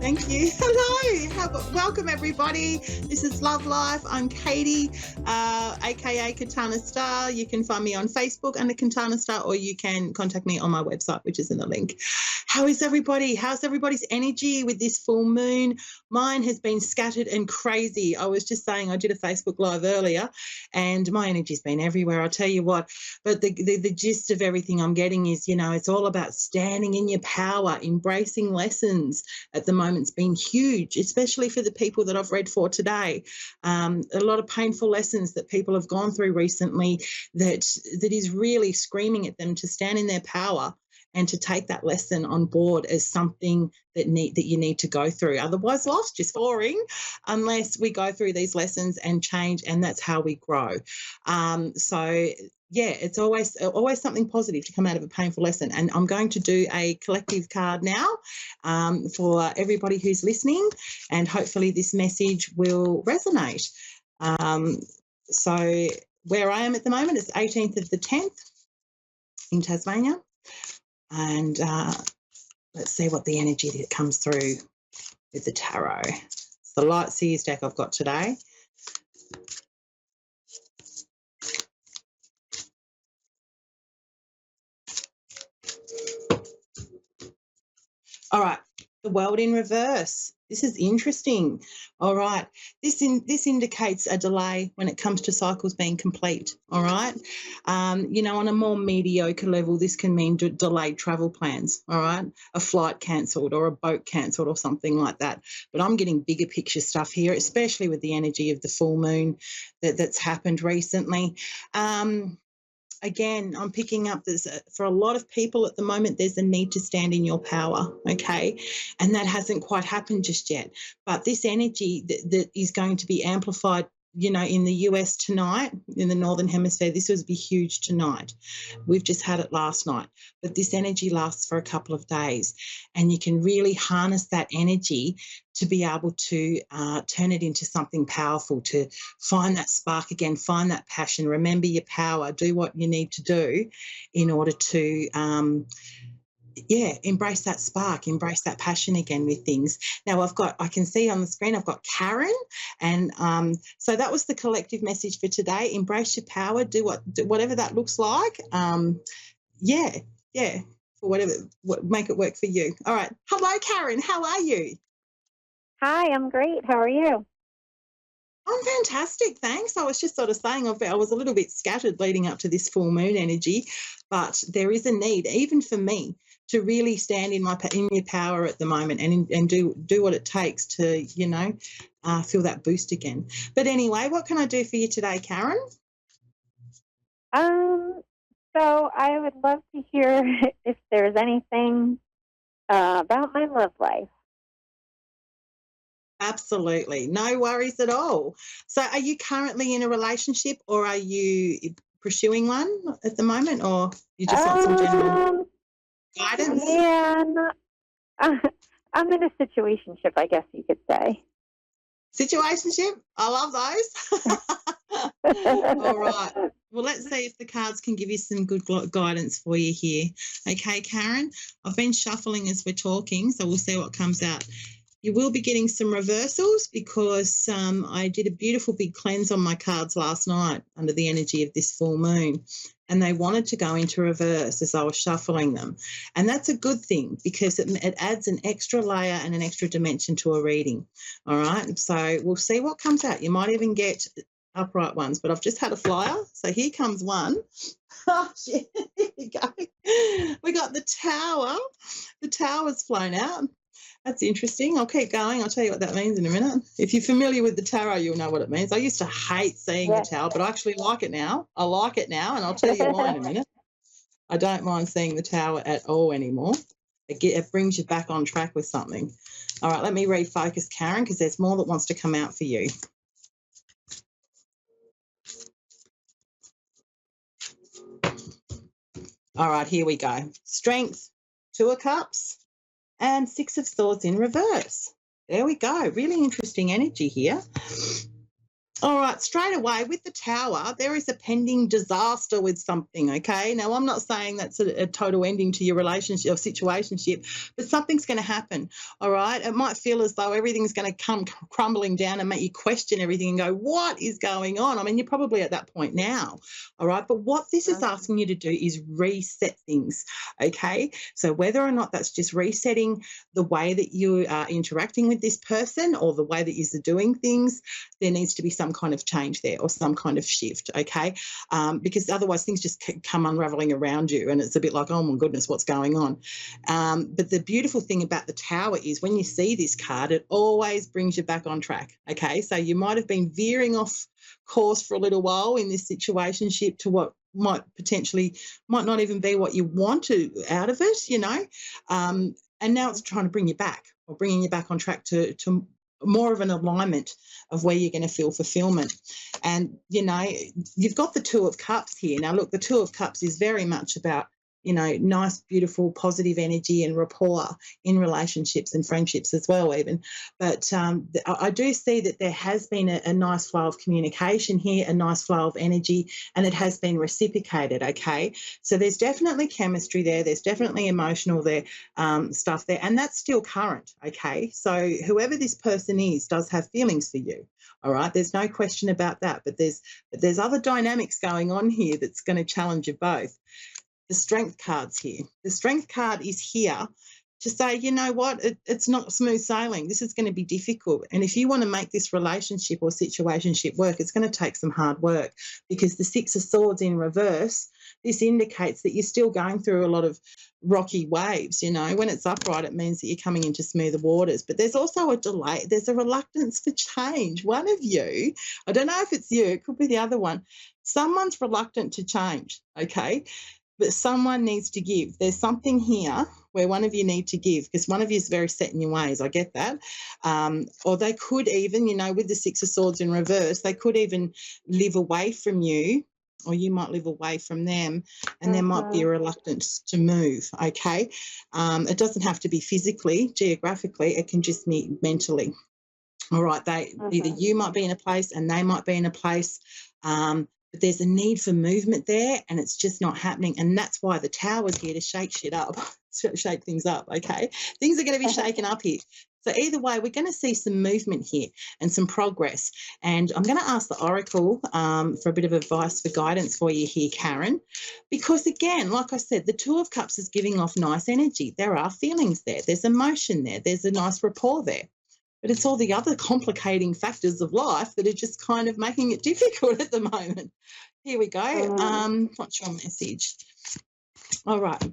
Thank you. Hello. Welcome, everybody. This is Love Life. I'm Katie, aka Katanna Star. You can find me on Facebook under Katanna Star, or you can contact me on my website, which is in the link. How is everybody? How's everybody's energy with this full moon? Mine has been scattered and crazy. I was just saying I did a Facebook Live earlier, and my energy's been everywhere, I'll tell you what. But the gist of everything I'm getting is, it's all about standing in your power, embracing lessons. At the moment, it's been huge, especially for the people that I've read for today. A lot of painful lessons that people have gone through recently that is really screaming at them to stand in their power and to take that lesson on board as something that you need to go through. Otherwise, life's just boring unless we go through these lessons and change, and that's how we grow. Yeah, it's always something positive to come out of a painful lesson. And I'm going to do a collective card now for everybody who's listening, and hopefully this message will resonate. So where I am at the moment is 18th of the 10th in Tasmania. And let's see what the energy that comes through with the tarot. It's the Light Seers deck I've got today. All right, the World in reverse. This is interesting. All right, this indicates a delay when it comes to cycles being complete. All right, on a more mediocre level, this can mean delayed travel plans. All right, a flight cancelled or a boat cancelled or something like that. But I'm getting bigger picture stuff here, especially with the energy of the full moon that's happened recently. Again, I'm picking up for a lot of people at the moment, there's a need to stand in your power, okay? And that hasn't quite happened just yet. But this energy that is going to be amplified, in the US tonight, in the Northern Hemisphere, this will be huge tonight. We've just had it last night. But this energy lasts for a couple of days. And you can really harness that energy to be able to turn it into something powerful, to find that spark again, find that passion, remember your power, do what you need to do in order to embrace that spark, embrace that passion again with things. Now I can see on the screen, I've got Karen, and so that was the collective message for today. Embrace your power, do whatever that looks like. For whatever, make it work for you. All right. Hello, Karen. How are you? Hi, I'm great. How are you? I'm fantastic, thanks. I was just sort of saying I was a little bit scattered leading up to this full moon energy, but there is a need, even for me, to really stand in your power at the moment and do what it takes to, feel that boost again. But anyway, what can I do for you today, Karen? So I would love to hear if there's anything about my love life. Absolutely. No worries at all. So are you currently in a relationship, or are you pursuing one at the moment, or you just want some general guidance? Yeah, I'm in a situationship, I guess you could say. Situationship? I love those. All right. Well, let's see if the cards can give you some good guidance for you here. Okay, Karen, I've been shuffling as we're talking, so we'll see what comes out. You will be getting some reversals because I did a beautiful big cleanse on my cards last night under the energy of this full moon, and they wanted to go into reverse as I was shuffling them. And that's a good thing because it adds an extra layer and an extra dimension to a reading. All right, so we'll see what comes out. You might even get upright ones, but I've just had a flyer. So here comes one. Oh, shit. Here we go. We got the tower. The tower's flown out. That's interesting. I'll keep going. I'll tell you what that means in a minute. If you're familiar with the tarot, you'll know what it means. I used to hate seeing the tower, but I actually like it now. I like it now, and I'll tell you why in a minute. I don't mind seeing the tower at all anymore. It brings you back on track with something. All right, let me refocus, Karen, because there's more that wants to come out for you. All right, here we go. Strength, 2 of Cups, and 6 of Swords in reverse. There we go. Really interesting energy here. All right, straight away with the Tower, there is a pending disaster with something, okay? Now, I'm not saying that's a total ending to your relationship or situationship, but something's going to happen, all right? It might feel as though everything's going to come crumbling down and make you question everything and go, what is going on? I mean, you're probably at that point now, all right? But what this is asking you to do is reset things, okay? So whether or not that's just resetting the way that you are interacting with this person or the way that you're doing things, there needs to be some kind of change there or some kind of shift, okay? Because otherwise things just come unraveling around you and it's a bit like, oh my goodness, what's going on? But the beautiful thing about the Tower is when you see this card, it always brings you back on track, okay? So you might have been veering off course for a little while in this situationship to what might not even be what you want to out of it, you know? And now it's trying to bring you back or bringing you back on track to more of an alignment of where you're going to feel fulfillment. And, you know, you've got the Two of Cups here. Now, look, the Two of Cups is very much about, you know, nice, beautiful, positive energy and rapport in relationships and friendships as well, even. But I do see that there has been a nice flow of communication here, a nice flow of energy, and it has been reciprocated, okay? So there's definitely chemistry there. There's definitely emotional there, stuff there, and that's still current, okay? So whoever this person is does have feelings for you, all right? There's no question about that, but there's other dynamics going on here that's going to challenge you both. The Strength card's here. The Strength card is here to say, you know what, it's not smooth sailing. This is going to be difficult. And if you want to make this relationship or situationship work, it's going to take some hard work because the Six of Swords in reverse, this indicates that you're still going through a lot of rocky waves. You know, when it's upright, it means that you're coming into smoother waters. But there's also a delay. There's a reluctance for change. One of you, I don't know if it's you, it could be the other one, someone's reluctant to change, okay? But someone needs to give. There's something here where one of you need to give because one of you is very set in your ways. I get that. Or they could even, you know, with the Six of Swords in reverse, they could even live away from you or you might live away from them and there might be a reluctance to move, okay? It doesn't have to be physically, geographically. It can just be mentally. All right, either you might be in a place and they might be in a place, but there's a need for movement there and it's just not happening. And that's why the Tower's here to shake shit up, shake things up, okay? Things are going to be shaken up here. So either way, we're going to see some movement here and some progress. And I'm going to ask the Oracle for a bit of advice for guidance for you here, Karen, because again, like I said, the Two of Cups is giving off nice energy. There are feelings there. There's emotion there. There's a nice rapport there. But it's all the other complicating factors of life that are just kind of making it difficult at the moment. Here we go. What's your message? All right.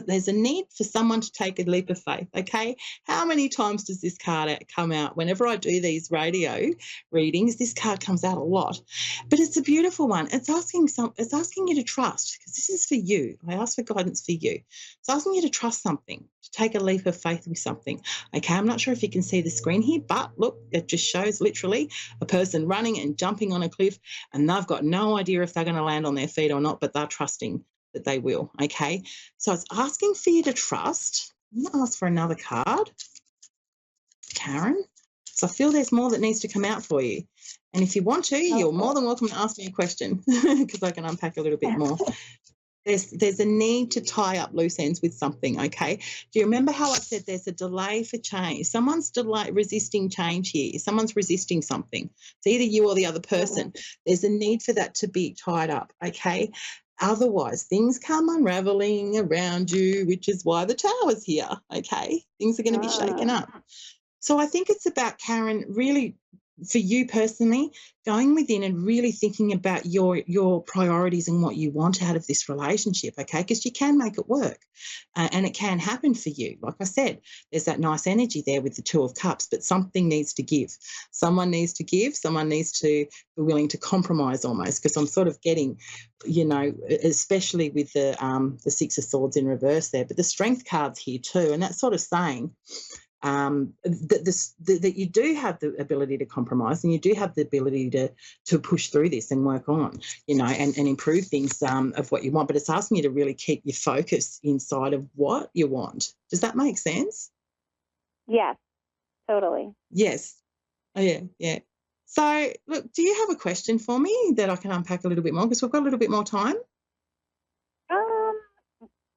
There's a need for someone to take a leap of faith, okay? How many times does this card come out? Whenever I do these radio readings, this card comes out a lot. But it's a beautiful one. It's asking you to trust because this is for you. I ask for guidance for you. It's asking you to trust something, to take a leap of faith with something. Okay, I'm not sure if you can see the screen here, but look, it just shows literally a person running and jumping on a cliff and they've got no idea if they're going to land on their feet or not, but they're trusting that they will, okay? So it's asking for you to trust. I'm going to ask for another card, Karen. So I feel there's more that needs to come out for you. And if you want to, you're more than welcome to ask me a question because I can unpack a little bit more. There's a need to tie up loose ends with something, okay? Do you remember how I said there's a delay for change? Someone's resisting change here. Someone's resisting something. It's either you or the other person. There's a need for that to be tied up, okay? Otherwise, things come unraveling around you, which is why the Tower's here, okay? Things are going to be shaken up. So I think it's about, Karen, really, for you personally, going within and really thinking about your priorities and what you want out of this relationship, okay? Because you can make it work and it can happen for you. Like I said, there's that nice energy there with the Two of Cups, but something needs to give. Someone needs to give. Someone needs to be willing to compromise almost because I'm sort of getting, you know, especially with the Six of Swords in reverse there, but the Strength card's here too, and that's sort of saying that you do have the ability to compromise and you do have the ability to push through this and work on, you know, and improve things of what you want. But it's asking you to really keep your focus inside of what you want. Does that make sense? Yes, totally. Yes. Oh, yeah, yeah. So, look, do you have a question for me that I can unpack a little bit more? Because we've got a little bit more time. Um,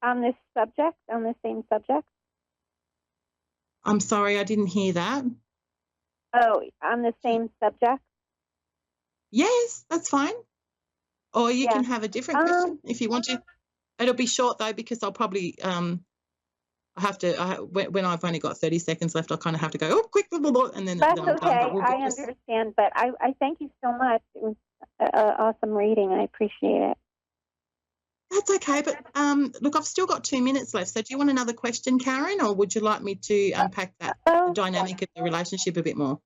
on this subject, on the same subject. I'm sorry, I didn't hear that. Oh, on the same subject. Yes, that's fine. Or you Yeah. can have a different question if you want to. It'll be short though, because I'll probably I have to. When I've only got 30 seconds left, I kind of have to go, oh, quick, blah, blah, blah, and then That's I'm done. okay. But we'll I get this. understand, but I thank you so much. It was awesome reading. I appreciate it. That's okay. But look, I've still got 2 minutes left. So do you want another question, Karen, or would you like me to unpack that the dynamic of the relationship a bit more?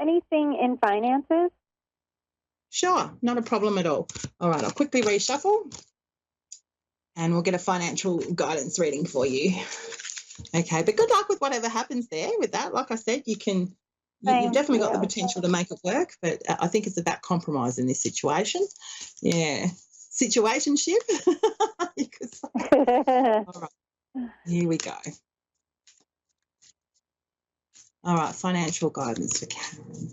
Anything in finances? Sure, not a problem at all. All right, I'll quickly reshuffle and we'll get a financial guidance reading for you. Okay, but good luck with whatever happens there with that. Like I said, you've definitely got the potential to make it work, but I think it's about compromise in this situation. Yeah, situationship. All right, here we go. All right, financial guidance for Karen.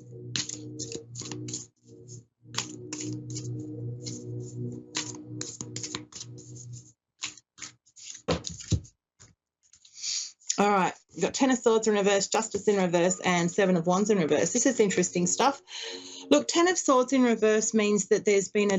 All right, we've got 10 of Swords in reverse, Justice in reverse, and 7 of Wands in reverse. This is interesting stuff. Look, 10 of Swords in reverse means that there's been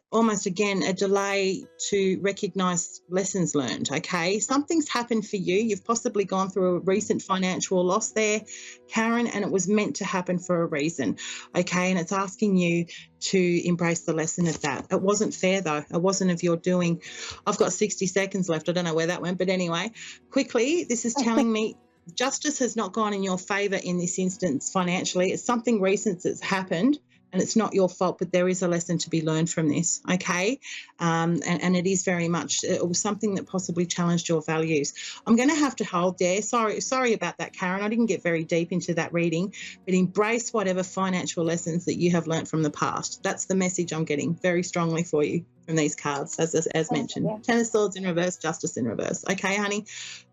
almost again a delay to recognise lessons learned, okay? Something's happened for you. You've possibly gone through a recent financial loss there, Karen, and it was meant to happen for a reason, okay? And it's asking you to embrace the lesson of that. It wasn't fair, though. It wasn't of your doing. I've got 60 seconds left. I don't know where that went, but anyway, quickly, this is telling me justice has not gone in your favour in this instance financially. It's something recent that's happened and it's not your fault, but there is a lesson to be learned from this, okay? And it is very much, it was something that possibly challenged your values. I'm going to have to hold there. Sorry about that, Karen. I didn't get very deep into that reading, but embrace whatever financial lessons that you have learnt from the past. That's the message I'm getting very strongly for you from these cards, as mentioned. Yeah. 10 of Swords in reverse, Justice in reverse. Okay, honey?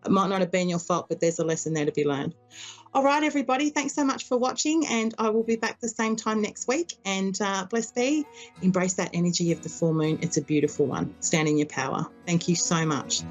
It might not have been your fault, but there's a lesson there to be learned. All right, everybody, thanks so much for watching, and I will be back the same time next week. And bless be, embrace that energy of the full moon. It's a beautiful one. Stand in your power. Thank you so much.